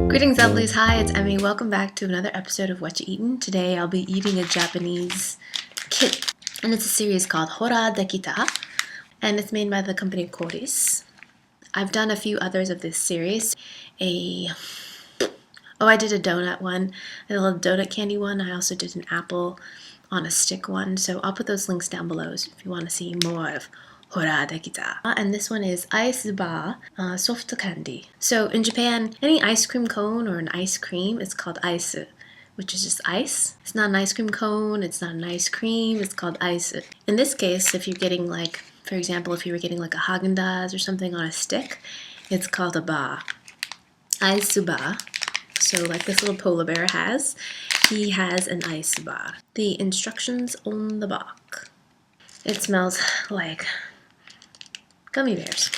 Greetings, lovelies. Hi, it's Emmy. Welcome back to another episode of Whatcha Eaten. Today I'll be eating a Japanese kit, and it's a series called Horadekita, and it's made by the company Koris. I've done a few others of this series. I did a donut one, a little donut candy one. I also did an apple on a stick one, so I'll put those links down below if you want to see more of Horadekita. And this one is ice bar soft candy. So in Japan, any ice cream cone or an ice cream is called ice, which is just ice. It's not an ice cream cone, it's not an ice cream, it's called ice. In this case, if you're getting like, for example, if you were getting like a Haagen-Dazs or something on a stick, it's called a bar. Ice bar. So like this little polar bear has, he has an ice bar. The instructions on the back. It smells like gummy bears.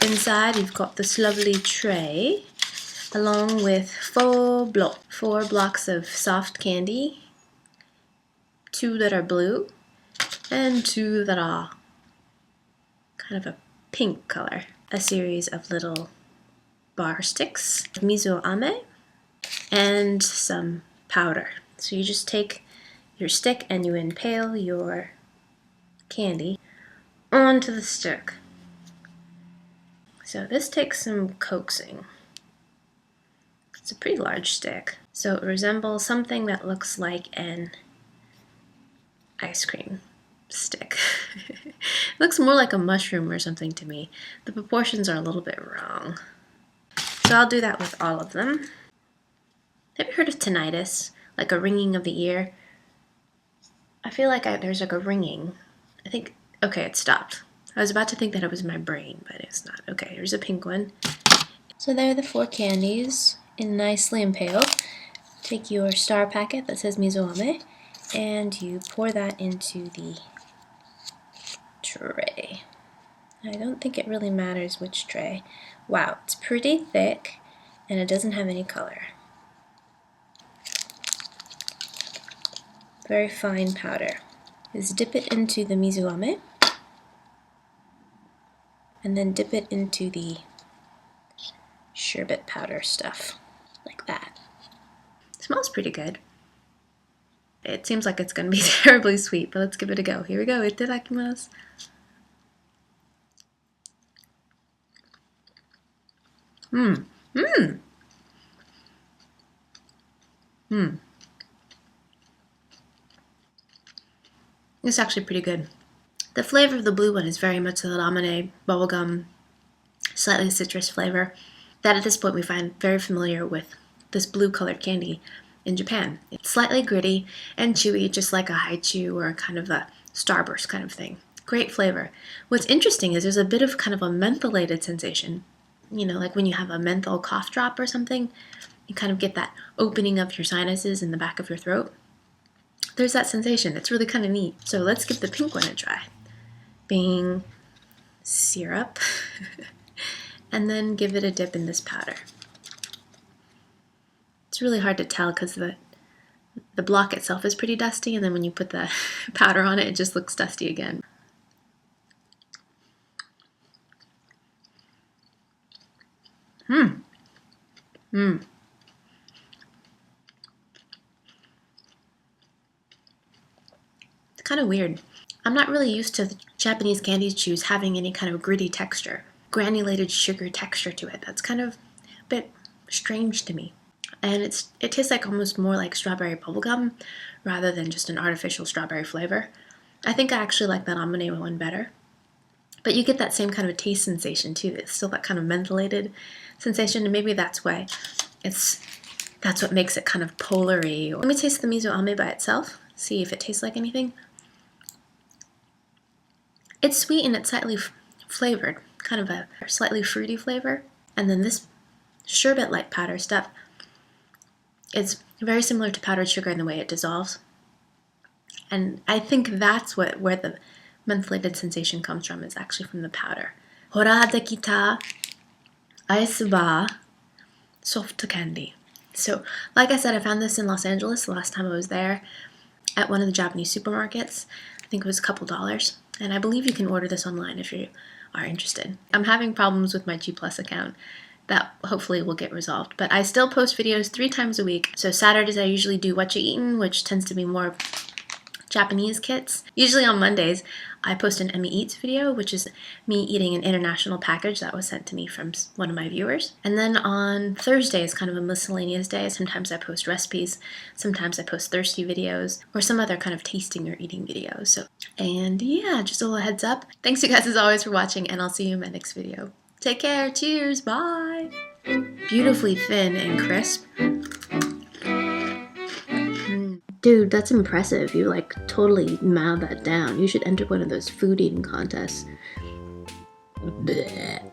Inside you've got this lovely tray along with four blocks of soft candy, 2 that are blue and 2 that are kind of a pink color. A series of little bar sticks, miso ame, and some powder. So you just take your stick and you impale your candy onto the stick. So this takes some coaxing. It's a pretty large stick. So it resembles something that looks like an ice cream stick. It looks more like a mushroom or something to me. The proportions are a little bit wrong. So I'll do that with all of them. Have you heard of tinnitus? Like a ringing of the ear? I feel like there's like a ringing. I think, okay, it stopped. I was about to think that it was my brain, but it's not. Okay, here's a pink one. So there are the 4 candies in nicely impaled. Take your star packet that says miso ame and you pour that into the tray. I don't think it really matters which tray. Wow, it's pretty thick and it doesn't have any color. Very fine powder. Is dip it into the miso ame and then dip it into the sherbet powder stuff, like that. It smells pretty good. It seems like it's going to be terribly sweet, but let's give it a go. Here we go. Itadakimasu. It's actually pretty good. The flavor of the blue one is very much the ramen bubblegum, slightly citrus flavor that at this point we find very familiar with this blue colored candy in Japan. It's slightly gritty and chewy, just like a haichu or kind of a starburst kind of thing. Great flavor. What's interesting is there's a bit of kind of a mentholated sensation. You know, like when you have a menthol cough drop or something, you kind of get that opening of your sinuses in the back of your throat. There's that sensation. It's really kind of neat. So let's give the pink one a try. Bing, syrup, and then give it a dip in this powder. It's really hard to tell because the block itself is pretty dusty, and then when you put the powder on it, it just looks dusty again. It's kind of weird. I'm not really used to the Japanese candy chews having any kind of gritty texture, granulated sugar texture to it. That's kind of a bit strange to me. And it tastes like almost more like strawberry bubblegum rather than just an artificial strawberry flavor. I think I actually like that ramen one better. But you get that same kind of taste sensation too. It's still that kind of mentholated sensation, and maybe that's why that's what makes it kind of polar-y. Let me taste the miso ame by itself, see if it tastes like anything. It's sweet and it's slightly flavored, kind of a slightly fruity flavor. And then this sherbet-like powder stuff, it's very similar to powdered sugar in the way it dissolves. And I think that's where the mentholated sensation comes from, is actually from the powder. Horadekita ice bar soft candy. So, like I said, I found this in Los Angeles the last time I was there. at one of the Japanese supermarkets. I think it was a couple dollars. And I believe you can order this online if you are interested. I'm having problems with my G Plus account. That hopefully will get resolved. But I still post videos 3 times a week. So Saturdays I usually do Whatcha Eaten, which tends to be more Japanese kits. Usually on Mondays, I post an Emmy Eats video, which is me eating an international package that was sent to me from one of my viewers. And then on Thursday is kind of a miscellaneous day. Sometimes I post recipes, sometimes I post thirsty videos, or some other kind of tasting or eating videos. So, and yeah, just a little heads up. Thanks you guys as always for watching, and I'll see you in my next video. Take care, cheers, bye! Beautifully thin and crisp. Dude, that's impressive. You like totally mowed that down. You should enter one of those food eating contests. Blech.